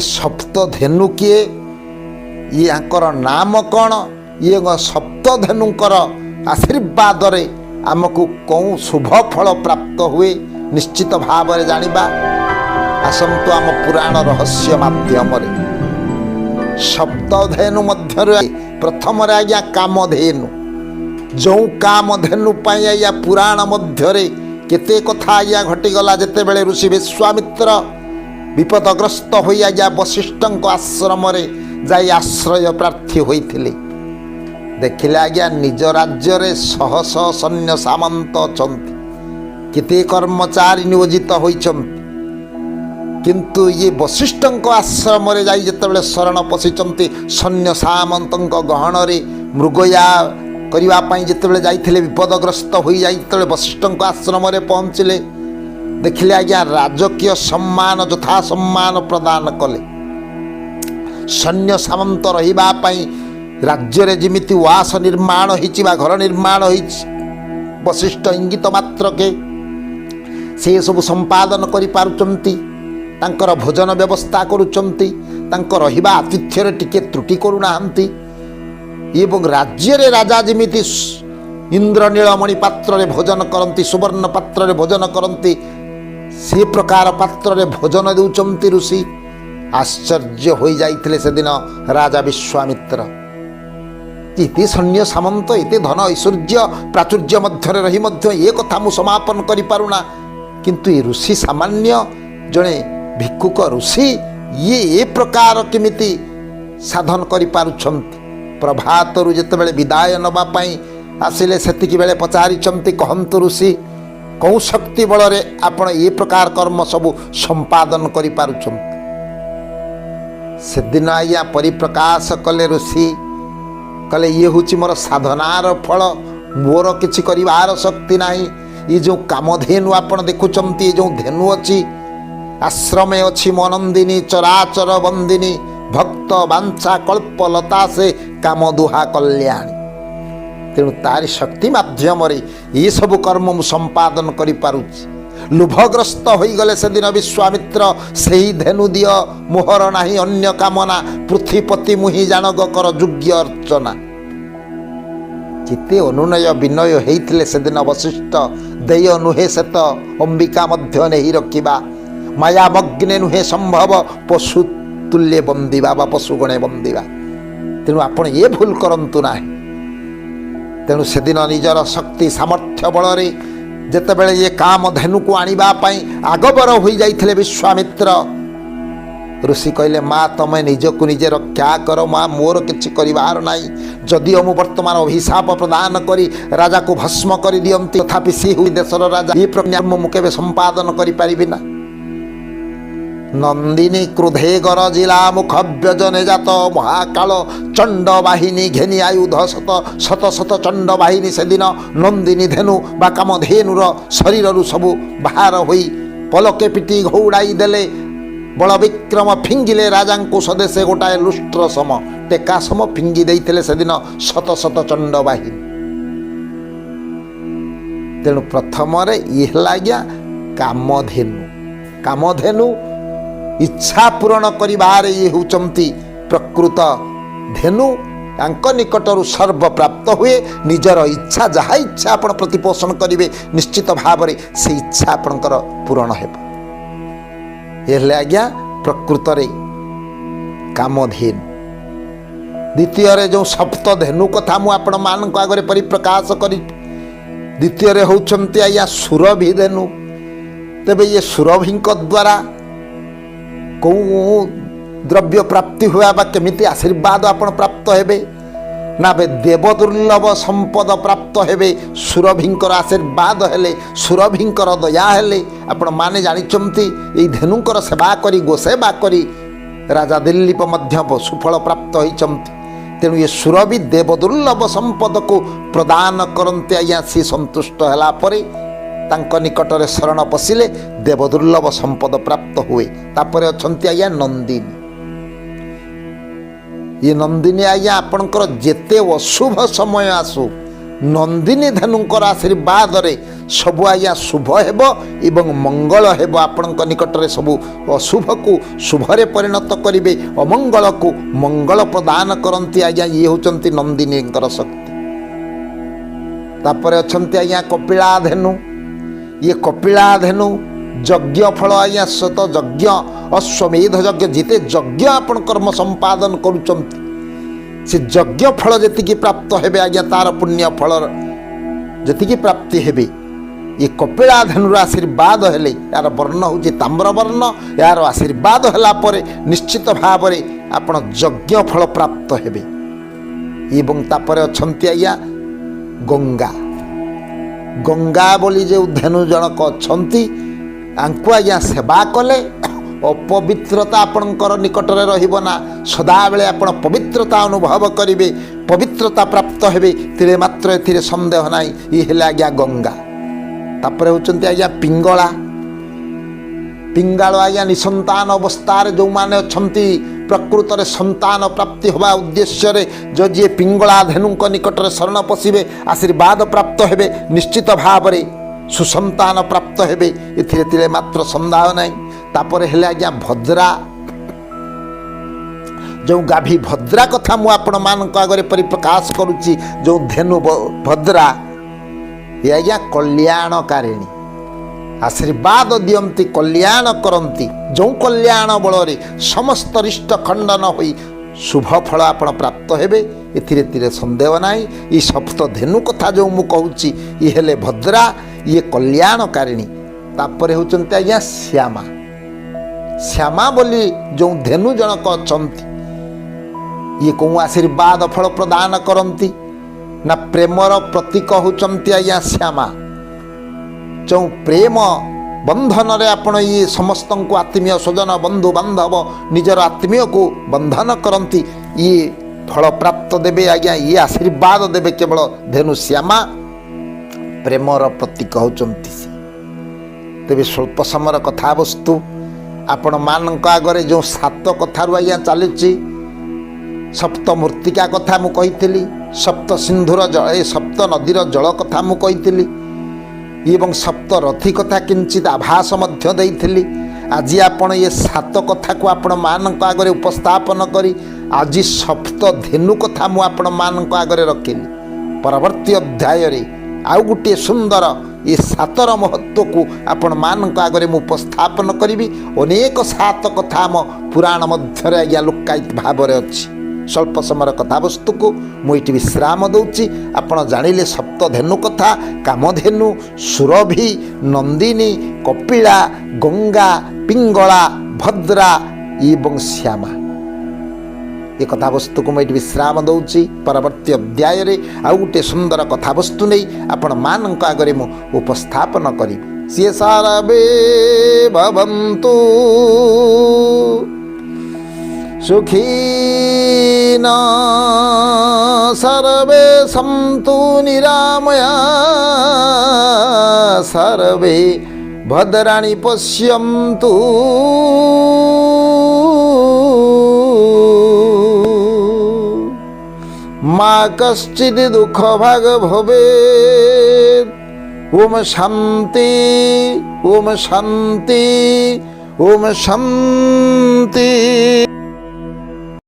सप्तधेनु किए ये नाम कौन ये सप्तधेनुकर आशीर्वाद रे आमको कौन शुभ फल प्राप्त हुए निश्चित भाव में जानिबा। आसंतु आम पुराण रहस्य माध्यम सप्तधेनु मध्य प्रथम आज्ञा कामधेनु जो कामधेनु आज्ञा पुराण मध्य केते कथा आज्ञा घटीगला जिते बेले ऋषि विश्वामित्र विपदग्रस्त हो आज्ञा वशिष्ठ आश्रम जाई आश्रय प्रार्थी होइथिले। देखिले आज्ञा निज राज्य रे शह शह सैन्य सामंत अछंती केते कर्मचारी नियोजित होइछंती किंतु ये वशिष्ठ आश्रम रे जाई जेतेबेले शरण पशिचंती सैन्य सामंत गहन रे मृगया करिवा पई जेतेबेले जाइथिले विपदग्रस्त होई जाइतेबेले वशिष्ठ आश्रम रे पहुँचले। देखिले आज्ञा राजकीय सम्मान यथा सम्मान प्रदान कले। सैन्य सामंत रहिबा पई राज्य रे जिमिति वास निर्माण होइछि बा घर निर्माण होइछि वशिष्ठ इंगित मात्र के से सब संपादन करि पारुचंती तांकर भोजन व्यवस्था करुचंती तांकर रहिबा आतिथ्य रे टिके त्रुटि करूनाहांती एवं राज्य रे राजा जिमिति इंद्रनीलमणि पात्र रे भोजन करंती सुवर्ण पात्र रे भोजन करंती से प्रकार पात्र रे भोजन देउचंती ऋषि। आश्चर्य हो जाइथिले से दिन राजा विश्वामित्र इति सैन्य सामंत इति धन ऐश्वर्य प्राचुर्य मध्य रही मध्य ये कथा मु समापन करि पारुना किंतु ये ऋषि सामान्य जड़े भिक्षुक ऋषि ये प्रकार केमिति साधन करि पारुछंती। प्रभात रु जेतेबेले विदाय नबा पई आसिले सेतिकी बेले पचारिचंती कहंतु ऋषि कौ शक्ति बल रे आपण ये प्रकार कर्म सबु संपादन करि पारुछंती। से दिन आज्ञा परिप्रकाश कले ऋषि कले ये हूँ मोर साधनार फल मोर किछि करिवार शक्ति नाही। ये जो कामधेनु आपण देखुचंती ये जो धेनु अच्छी आश्रमे अच्छी मनंदिनी चराचर बंदिनी भक्त बांछा कल्पलता से काम दुहा कल्याणी तेणु तारी शक्ति माध्यम ये सब कर्म मु संपादन करि पारुछि। लोभग्रस्त हो गले से दिन विश्वामित्र से ही धेनु दिय मोहर नाही अन्य कामना पृथ्वीपति मुहि जानग कर योग्य अर्चना चिते अनुनय विनय होइथिले से दिन वशिष्ठ देय नुहे से तो अंबिका मध्य नहीं रखिबा माया मग्ने नुहे संभव पशु तुल्य बंदिबा बा पशुगणे बंदिबा तेणु आपण ये भूल करंतु ना। तेणु से दिन निजर शक्ति सामर्थ्य बल रे जेतेबेले ये काम धेनु को आनिबा पई आगबर हो जाइथिले विश्वामित्र ऋषि कहले माँ तमे निजको निजे रक्षा कर माँ मोर किछि करिवार नाही जदि मु वर्तमान अभिशाप प्रदान करी राजा को भस्म कर दियंती तथापि सी हुई देशर राजा ये प्रज्ञा मु केबे संपादन करि परिबि ना। नंदिनी क्रोधे गरजिला मुख व्यजने जात महाकाल चंड बाहिनी घेनी आयुध शत शत शत चंड बाहिनी से दिन नंदिनी धेनु बा कामधेनुर शरीर सबु बाहर होई पलके पिटी घौड़ाई देले बल विक्रम फिंगिले राजा को सदेशे गोटाए लुष्ट्र सम टेका सम फिंगी देइथिले से दिन शत शत चंड बाहिनी। तेणु प्रथम ये लाग्या कामधेनु कामधेनु इच्छा पूरण करिबार ये होचंती प्रकृत धेनु तांको निकटरू सर्व प्राप्त हुए निजर इच्छा जहाँ इच्छा आपण प्रतिपोषण करिवे निश्चित भाव रे से इच्छा आपणकर पूरण हेबो। ये आज्ञा प्रकृत रे कामधेनु। द्वितीय रे जो सप्त धेनु कथा मु आपण मानक आगरे परिप्रकाश करी द्वितीय रे होचंती आज्ञा सुरभि धेनु। तेबे ये सुरभिंक द्वारा कौ द्रव्य प्राप्ति हुआ बा केमिति आशीर्वाद आपण प्राप्त हेबे ना बे देव दुर्लभ संपद प्राप्त हेबे सुरभिंकर आशीर्वाद हेले सुरभिंकर दया हेले आपण माने जानिचंती एई धेनुंकर सेवा करी गोसेवा करी राजा दिलीप मध्य सुफल प्राप्त होइचंती। तेणु ये सुरभि देव दुर्लभ संपद को प्रदान करंते आज्ञा सी संतुष्ट होला परे तांको निकटरे शरण पशिले देव दुर्लभ संपद प्राप्त हुए। तापरे अछंती आज्ञा नंदिनी। ये नंदिनी आज्ञा आपणकर जेते अशुभ समय आसु ନନ୍ଦିନୀ ଧେନୁଙ୍କର ଆଶୀର୍ବାଦରେ ସବୁ ଆଜ୍ଞା ଶୁଭ ହେବ ଏବଂ ମଙ୍ଗଳ ହେବ। ଆପଣଙ୍କ ନିକଟରେ ସବୁ ଅଶୁଭକୁ ଶୁଭରେ ପରିଣତ କରିବେ, ଅମଙ୍ଗଳକୁ ମଙ୍ଗଳ ପ୍ରଦାନ କରନ୍ତି ଆଜ୍ଞା। ଇଏ ହେଉଛନ୍ତି ନନ୍ଦିନୀଙ୍କର ଶକ୍ତି। ତାପରେ ଅଛନ୍ତି ଆଜ୍ଞା କପିଳା ଧେନୁ। ଇଏ କପିଳା ଧେନୁ ଯଜ୍ଞ ଫଳ ଆଜ୍ଞା ସତ ଯଜ୍ଞ ଅଶ୍ୱମେଧ ଯଜ୍ଞ ଯେତେ ଯଜ୍ଞ ଆପଣ କର୍ମ ସମ୍ପାଦନ କରୁଛନ୍ତି ସେ ଯଜ୍ଞ ଫଳ ଯେତିକି ପ୍ରାପ୍ତ ହେବେ ଆଜ୍ଞା, ତାର ପୁଣ୍ୟ ଫଳର ଯେତିକି ପ୍ରାପ୍ତି ହେବେ ଏ କପିଳା ଧେନୁର ଆଶୀର୍ବାଦ ହେଲେ, ଏହାର ବର୍ଣ୍ଣ ହେଉଛି ତାମ୍ର ବର୍ଣ୍ଣ, ଏହାର ଆଶୀର୍ବାଦ ହେଲା ପରେ ନିଶ୍ଚିତ ଭାବରେ ଆପଣ ଯଜ୍ଞ ଫଳ ପ୍ରାପ୍ତ ହେବେ। ଏବଂ ତାପରେ ଅଛନ୍ତି ଆଜ୍ଞା ଗଙ୍ଗା। ଗଙ୍ଗା ବୋଲି ଯେଉଁ ଧେନୁ ଜଣକ ଅଛନ୍ତି, ଆଙ୍କୁ ଆଜ୍ଞା ସେବା କଲେ ଅପବିତ୍ରତା ଆପଣଙ୍କର ନିକଟରେ ରହିବ ନା, ସଦାବେଳେ ଆପଣ ପବିତ୍ରତା ଅନୁଭବ କରିବେ, ପବିତ୍ରତା ପ୍ରାପ୍ତ ହେବେ, ତିଳେ ମାତ୍ର ଏଥିରେ ସନ୍ଦେହ ନାହିଁ। ଇଏ ହେଲେ ଆଜ୍ଞା ଗଙ୍ଗା। ତାପରେ ହେଉଛନ୍ତି ଆଜ୍ଞା ପିଙ୍ଗଳା। ପିଙ୍ଗାଳ ଆଜ୍ଞା ନିସନ୍ତାନ ଅବସ୍ଥାରେ ଯେଉଁମାନେ ଅଛନ୍ତି, ପ୍ରକୃତରେ ସନ୍ତାନ ପ୍ରାପ୍ତି ହେବା ଉଦ୍ଦେଶ୍ୟରେ ଯେଉଁ ଯିଏ ପିଙ୍ଗଳା ଧେନୁଙ୍କ ନିକଟରେ ଶରଣ ପଶିବେ ଆଶୀର୍ବାଦ ପ୍ରାପ୍ତ ହେବେ, ନିଶ୍ଚିତ ଭାବରେ ସୁସନ୍ତାନ ପ୍ରାପ୍ତ ହେବେ, ଏଥିରେ ତିଳେ ମାତ୍ର ସନ୍ଦେହ ନାହିଁ। ତାପରେ ହେଲେ ଆଜ୍ଞା ଭଦ୍ରା। ଯେଉଁ ଗାଭୀ ଭଦ୍ରା କଥା ମୁଁ ଆପଣମାନଙ୍କ ଆଗରେ ପରିପ୍ରକାଶ କରୁଛି, ଯେଉଁ ଧେନୁ ଭଦ୍ରା, ଏ ଆଜ୍ଞା କଲ୍ୟାଣକାରିଣୀ, ଆଶୀର୍ବାଦ ଦିଅନ୍ତି, କଲ୍ୟାଣ କରନ୍ତି। ଯେଉଁ କଲ୍ୟାଣ ବଳରେ ସମସ୍ତ ରିଷ୍ଟ ଖଣ୍ଡନ ହୋଇ ଶୁଭ ଫଳ ଆପଣ ପ୍ରାପ୍ତ ହେବେ, ଏଥିରେ ତିଳେ ସନ୍ଦେହ ନାହିଁ। ଏ ସପ୍ତ ଧେନୁ କଥା ଯେଉଁ ମୁଁ କହୁଛି, ଇଏ ହେଲେ ଭଦ୍ରା, ଇଏ କଲ୍ୟାଣକାରିଣୀ। ତାପରେ ହେଉଛନ୍ତି ଆଜ୍ଞା ଶ୍ୟାମା। ଶ୍ୟାମା ବୋଲି ଯେଉଁ ଧେନୁ ଜଣକ ଅଛନ୍ତି, ଇଏ କେଉଁ ଆଶୀର୍ବାଦ ଫଳ ପ୍ରଦାନ କରନ୍ତି ନା ପ୍ରେମର ପ୍ରତୀକ ହେଉଛନ୍ତି ଆଜ୍ଞା ଶ୍ୟାମା। ଯେଉଁ ପ୍ରେମ ବନ୍ଧନରେ ଆପଣ ଇଏ ସମସ୍ତଙ୍କୁ ଆତ୍ମୀୟ ସ୍ୱଜନ ବନ୍ଧୁ ବାନ୍ଧବ ନିଜର ଆତ୍ମୀୟକୁ ବନ୍ଧନ କରନ୍ତି, ଇଏ ଫଳ ପ୍ରାପ୍ତ ଦେବେ ଆଜ୍ଞା, ଇଏ ଆଶୀର୍ବାଦ ଦେବେ କେବଳ ଧେନୁ ଶ୍ୟାମା। ପ୍ରେମର ପ୍ରତୀକ ହେଉଛନ୍ତି ସେ। ତେବେ ସ୍ୱଳ୍ପ ସମୟର କଥାବସ୍ତୁ ଆପଣମାନଙ୍କ ଆଗରେ ଯେଉଁ 7 କଥାରୁ ଆଜ୍ଞା ଚାଲିଛି, ସପ୍ତ ମୂର୍ତ୍ତିକା କଥା ମୁଁ କହିଥିଲି, ସପ୍ତ ସିନ୍ଧୁର ଜଳ, ଏ ସପ୍ତ ନଦୀର ଜଳ କଥା ମୁଁ କହିଥିଲି ଏବଂ ସପ୍ତ ରଥି କଥା କିଞ୍ଚିତ ଆଭାସ ମଧ୍ୟ ଦେଇଥିଲି। ଆଜି ଆପଣ ଏ 7 କଥାକୁ ଆପଣମାନଙ୍କ ଆଗରେ ଉପସ୍ଥାପନ କରି ଆଜି ସପ୍ତ ଧେନୁ କଥା ମୁଁ ଆପଣମାନଙ୍କ ଆଗରେ ରଖିଲି। ପରବର୍ତ୍ତୀ ଅଧ୍ୟାୟରେ ଆଉ ଗୋଟିଏ ସୁନ୍ଦର ଏ 7ର ମହତ୍ତ୍ୱକୁ ଆପଣମାନଙ୍କ ଆଗରେ ମୁଁ ଉପସ୍ଥାପନ କରିବି। ଅନେକ 7 କଥା ଆମ ପୁରାଣ ମଧ୍ୟରେ ଆଜ୍ଞା ଲୁକ୍କାୟିତ ଭାବରେ ଅଛି। ସ୍ୱଳ୍ପ ସମୟର କଥାବସ୍ତୁକୁ ମୁଁ ଏଇଠି ବିଶ୍ରାମ ଦେଉଛି। ଆପଣ ଜାଣିଲେ ସପ୍ତ ଧେନୁ କଥା, କାମଧେନୁ, ସୁରଭି, ନନ୍ଦିନୀ, କପିଳା, ଗଙ୍ଗା, ପିଙ୍ଗଳା, ଭଦ୍ରା ଏବଂ ଶ୍ୟାମା। ଏ କଥାବସ୍ତୁକୁ ମୁଁ ଏଇଠି ବିଶ୍ରାମ ଦେଉଛି। ପରବର୍ତ୍ତୀ ଅଧ୍ୟାୟରେ ଆଉ ଗୋଟିଏ ସୁନ୍ଦର କଥାବସ୍ତୁ ନେଇ ଆପଣମାନଙ୍କ ଆଗରେ ମୁଁ ଉପସ୍ଥାପନ କରିବି। ସିଏ ସାରବେ ଭବନ୍ତୁ ସୁଖୀନ ସର୍ବେ ସନ୍ତୁ ନିରାମୟା ସର୍ବେ ଭଦ୍ରାଣୀ ପଶ୍ୟନ୍ତୁ ମା କଶ୍ଚିଦ୍ ଦୁଃଖ ଭାଗ ଭବେତ୍। ଓମ୍ ଶାନ୍ତି, ଓମ୍ ଶାନ୍ତି, ଓମ୍ ଶାନ୍ତି।